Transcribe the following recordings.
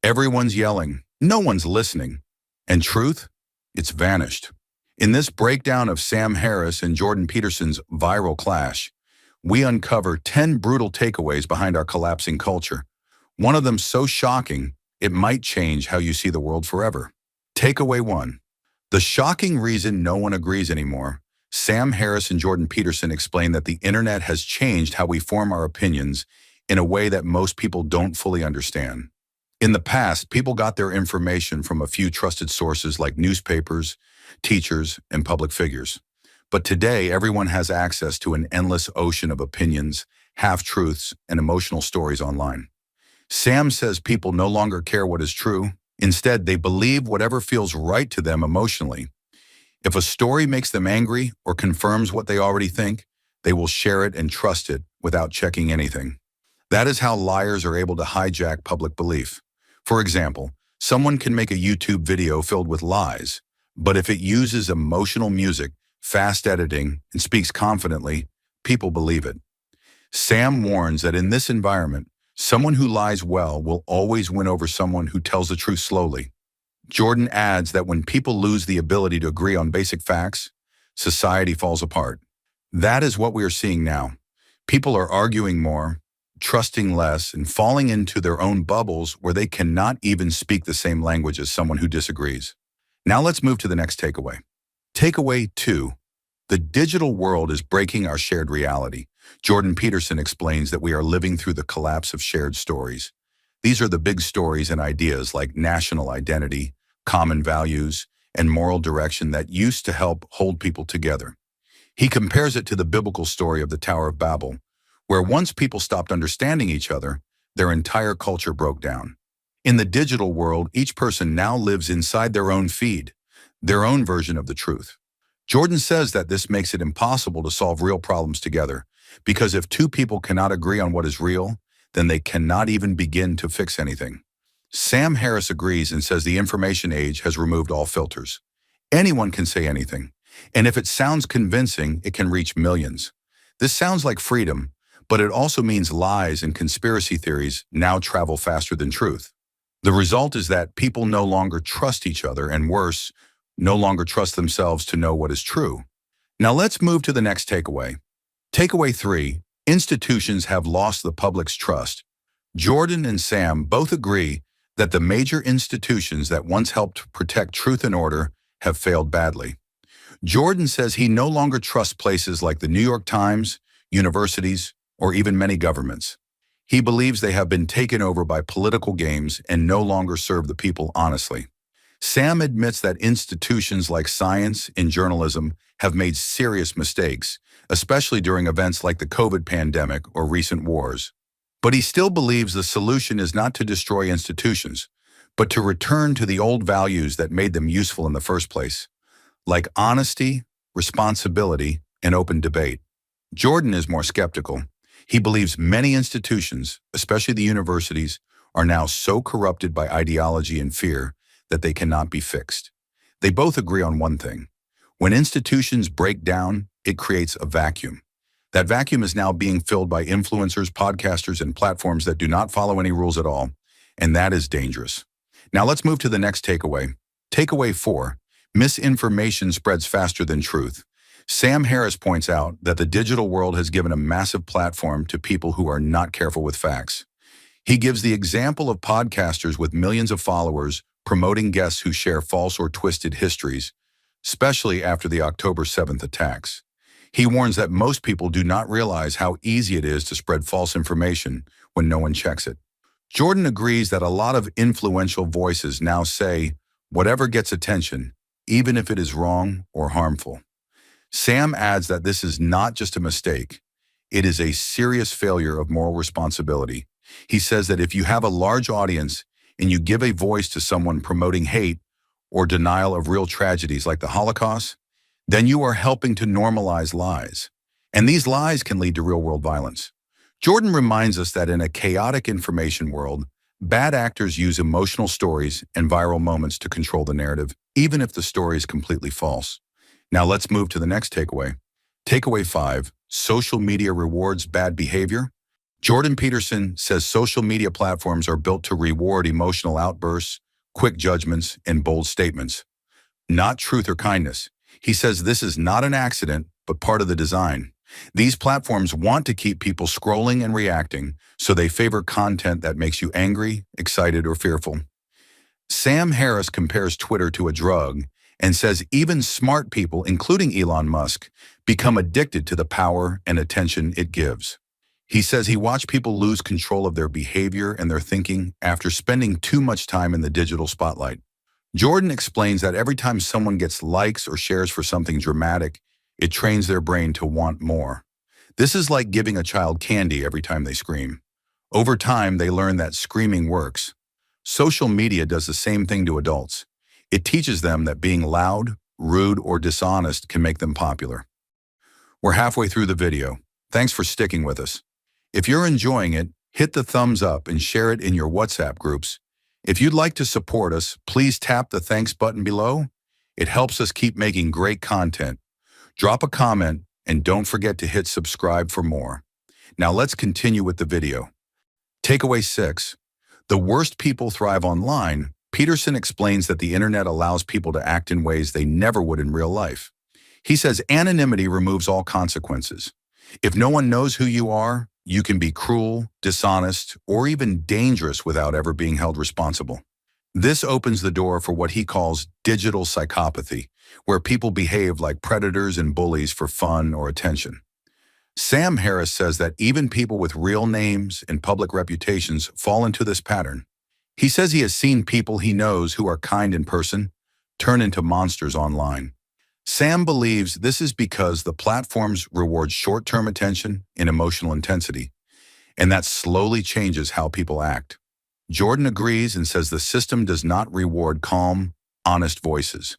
Everyone's yelling, no one's listening. And truth? It's vanished. In this breakdown of Sam Harris and Jordan Peterson's viral clash, we uncover 10 brutal takeaways behind our collapsing culture. One of them so shocking, it might change how you see the world forever. Takeaway 1. The shocking reason no one agrees anymore. Sam Harris and Jordan Peterson explain that the internet has changed how we form our opinions in a way that most people don't fully understand. In the past, people got their information from a few trusted sources like newspapers, teachers, and public figures. But today, everyone has access to an endless ocean of opinions, half-truths, and emotional stories online. Sam says people no longer care what is true. Instead, they believe whatever feels right to them emotionally. If a story makes them angry or confirms what they already think, they will share it and trust it without checking anything. That is how liars are able to hijack public belief. For example, someone can make a YouTube video filled with lies, but if it uses emotional music, fast editing, and speaks confidently, people believe it. Sam warns that in this environment, someone who lies well will always win over someone who tells the truth slowly. Jordan adds that when people lose the ability to agree on basic facts, society falls apart. That is what we are seeing now. People are arguing more, trusting less, and falling into their own bubbles where they cannot even speak the same language as someone who disagrees. Now let's move to the next takeaway. Takeaway 2. The digital world is breaking our shared reality. Jordan Peterson explains that we are living through the collapse of shared stories. These are the big stories and ideas like national identity, common values, and moral direction that used to help hold people together. He compares it to the biblical story of the Tower of Babel, where once people stopped understanding each other, their entire culture broke down. In the digital world, each person now lives inside their own feed, their own version of the truth. Jordan says that this makes it impossible to solve real problems together, because if two people cannot agree on what is real, then they cannot even begin to fix anything. Sam Harris agrees and says the information age has removed all filters. Anyone can say anything, and if it sounds convincing, it can reach millions. This sounds like freedom, but it also means lies and conspiracy theories now travel faster than truth. The result is that people no longer trust each other, and worse, no longer trust themselves to know what is true. Now let's move to the next takeaway. Takeaway 3. Institutions have lost the public's trust. Jordan and Sam both agree that the major institutions that once helped protect truth and order have failed badly. Jordan says he no longer trusts places like the New York Times, universities, or even many governments. He believes they have been taken over by political games and no longer serve the people honestly. Sam admits that institutions like science and journalism have made serious mistakes, especially during events like the COVID pandemic or recent wars. But he still believes the solution is not to destroy institutions, but to return to the old values that made them useful in the first place, like honesty, responsibility, and open debate. Jordan is more skeptical. He believes many institutions, especially the universities, are now so corrupted by ideology and fear that they cannot be fixed. They both agree on one thing. When institutions break down, it creates a vacuum. That vacuum is now being filled by influencers, podcasters, and platforms that do not follow any rules at all, and that is dangerous. Now let's move to the next takeaway. Takeaway 4. Misinformation spreads faster than truth. Sam Harris points out that the digital world has given a massive platform to people who are not careful with facts. He gives the example of podcasters with millions of followers promoting guests who share false or twisted histories, especially after the October 7th attacks. He warns that most people do not realize how easy it is to spread false information when no one checks it. Jordan agrees that a lot of influential voices now say whatever gets attention, even if it is wrong or harmful. Sam adds that this is not just a mistake, it is a serious failure of moral responsibility. He says that if you have a large audience and you give a voice to someone promoting hate or denial of real tragedies like the Holocaust, then you are helping to normalize lies. And these lies can lead to real-world violence. Jordan reminds us that in a chaotic information world, bad actors use emotional stories and viral moments to control the narrative, even if the story is completely false. Now let's move to the next takeaway. Takeaway 5. Social media rewards bad behavior. Jordan Peterson says social media platforms are built to reward emotional outbursts, quick judgments, and bold statements, not truth or kindness. He says this is not an accident, but part of the design. These platforms want to keep people scrolling and reacting, so they favor content that makes you angry, excited, or fearful. Sam Harris compares Twitter to a drug and says even smart people, including Elon Musk, become addicted to the power and attention it gives. He says he watched people lose control of their behavior and their thinking after spending too much time in the digital spotlight. Jordan explains that every time someone gets likes or shares for something dramatic, it trains their brain to want more. This is like giving a child candy every time they scream. Over time, they learn that screaming works. Social media does the same thing to adults. It teaches them that being loud, rude, or dishonest can make them popular. We're halfway through the video. Thanks for sticking with us. If you're enjoying it, hit the thumbs up and share it in your WhatsApp groups. If you'd like to support us, please tap the thanks button below. It helps us keep making great content. Drop a comment and don't forget to hit subscribe for more. Now let's continue with the video. Takeaway 6. The worst people thrive online. Peterson explains that the internet allows people to act in ways they never would in real life. He says anonymity removes all consequences. If no one knows who you are, you can be cruel, dishonest, or even dangerous without ever being held responsible. This opens the door for what he calls digital psychopathy, where people behave like predators and bullies for fun or attention. Sam Harris says that even people with real names and public reputations fall into this pattern. He says he has seen people he knows who are kind in person turn into monsters online. Sam believes this is because the platforms reward short-term attention and emotional intensity, and that slowly changes how people act. Jordan agrees and says the system does not reward calm, honest voices.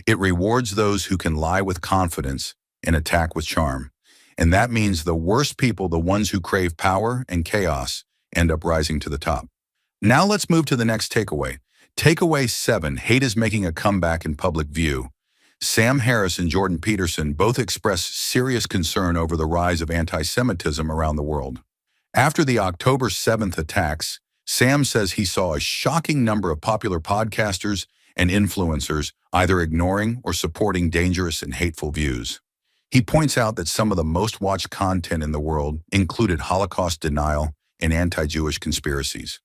It rewards those who can lie with confidence and attack with charm. And that means the worst people, the ones who crave power and chaos, end up rising to the top. Now let's move to the next takeaway. Takeaway 7, hate is making a comeback in public view. Sam Harris and Jordan Peterson both express serious concern over the rise of anti-Semitism around the world. After the October 7th attacks, Sam says he saw a shocking number of popular podcasters and influencers either ignoring or supporting dangerous and hateful views. He points out that some of the most watched content in the world included Holocaust denial and anti-Jewish conspiracies.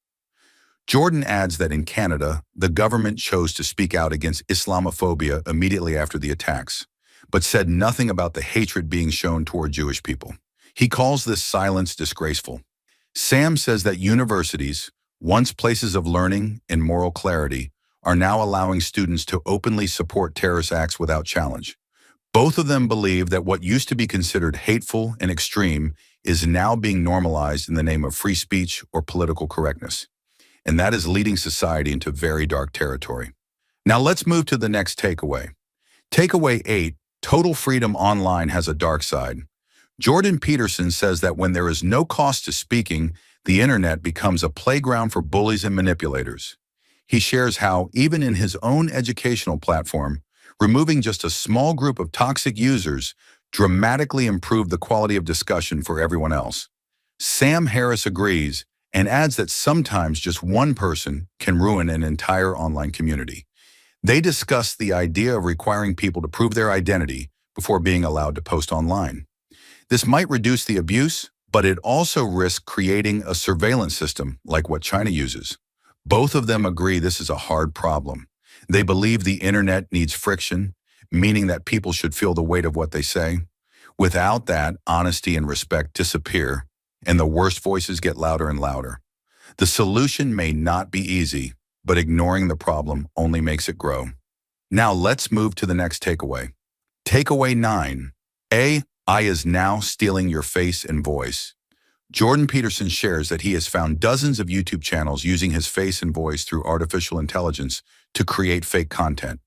Jordan adds that in Canada, the government chose to speak out against Islamophobia immediately after the attacks, but said nothing about the hatred being shown toward Jewish people. He calls this silence disgraceful. Sam says that universities, once places of learning and moral clarity, are now allowing students to openly support terrorist acts without challenge. Both of them believe that what used to be considered hateful and extreme is now being normalized in the name of free speech or political correctness. And that is leading society into very dark territory. Now let's move to the next takeaway. Takeaway 8, total freedom online has a dark side. Jordan Peterson says that when there is no cost to speaking, the internet becomes a playground for bullies and manipulators. He shares how, even in his own educational platform, removing just a small group of toxic users dramatically improved the quality of discussion for everyone else. Sam Harris agrees and adds that sometimes just one person can ruin an entire online community. They discuss the idea of requiring people to prove their identity before being allowed to post online. This might reduce the abuse, but it also risks creating a surveillance system like what China uses. Both of them agree this is a hard problem. They believe the internet needs friction, meaning that people should feel the weight of what they say. Without that, honesty and respect disappear, and the worst voices get louder and louder. The solution may not be easy, but ignoring the problem only makes it grow. Now let's move to the next takeaway. Takeaway 9. AI is now stealing your face and voice. Jordan Peterson shares that he has found dozens of YouTube channels using his face and voice through artificial intelligence to create fake content.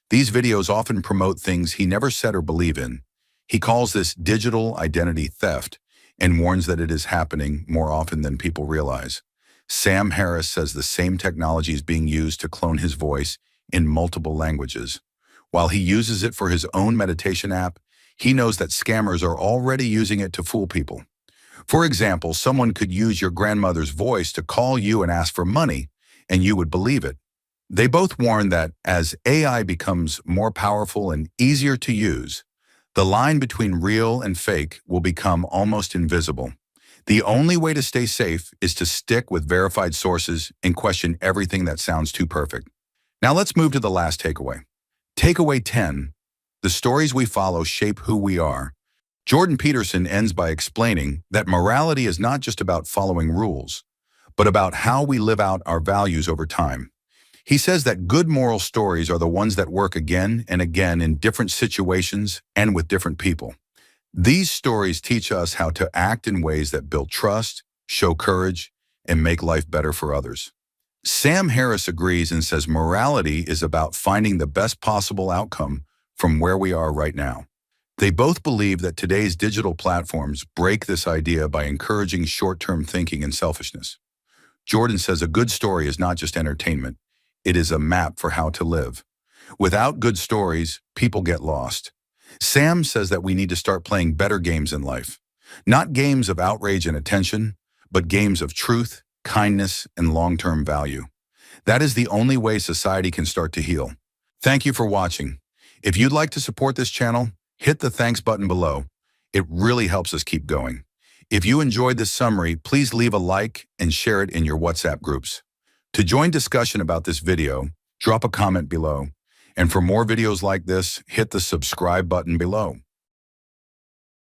These videos often promote things he never said or believe in. He calls this digital identity theft and warns that it is happening more often than people realize. Sam Harris says the same technology is being used to clone his voice in multiple languages. While he uses it for his own meditation app, he knows that scammers are already using it to fool people. For example, someone could use your grandmother's voice to call you and ask for money, and you would believe it. They both warn that as AI becomes more powerful and easier to use, the line between real and fake will become almost invisible. The only way to stay safe is to stick with verified sources and question everything that sounds too perfect. Now let's move to the last takeaway. Takeaway 10. The stories we follow shape who we are. Jordan Peterson ends by explaining that morality is not just about following rules, but about how we live out our values over time. He says that good moral stories are the ones that work again and again in different situations and with different people. These stories teach us how to act in ways that build trust, show courage, and make life better for others. Sam Harris agrees and says morality is about finding the best possible outcome from where we are right now. They both believe that today's digital platforms break this idea by encouraging short-term thinking and selfishness. Jordan says a good story is not just entertainment, it is a map for how to live. Without good stories, people get lost. Sam says that we need to start playing better games in life. Not games of outrage and attention, but games of truth, kindness, and long-term value. That is the only way society can start to heal. Thank you for watching. If you'd like to support this channel, hit the thanks button below. It really helps us keep going. If you enjoyed this summary, please leave a like and share it in your WhatsApp groups. To join discussion about this video, drop a comment below. And for more videos like this, hit the subscribe button below.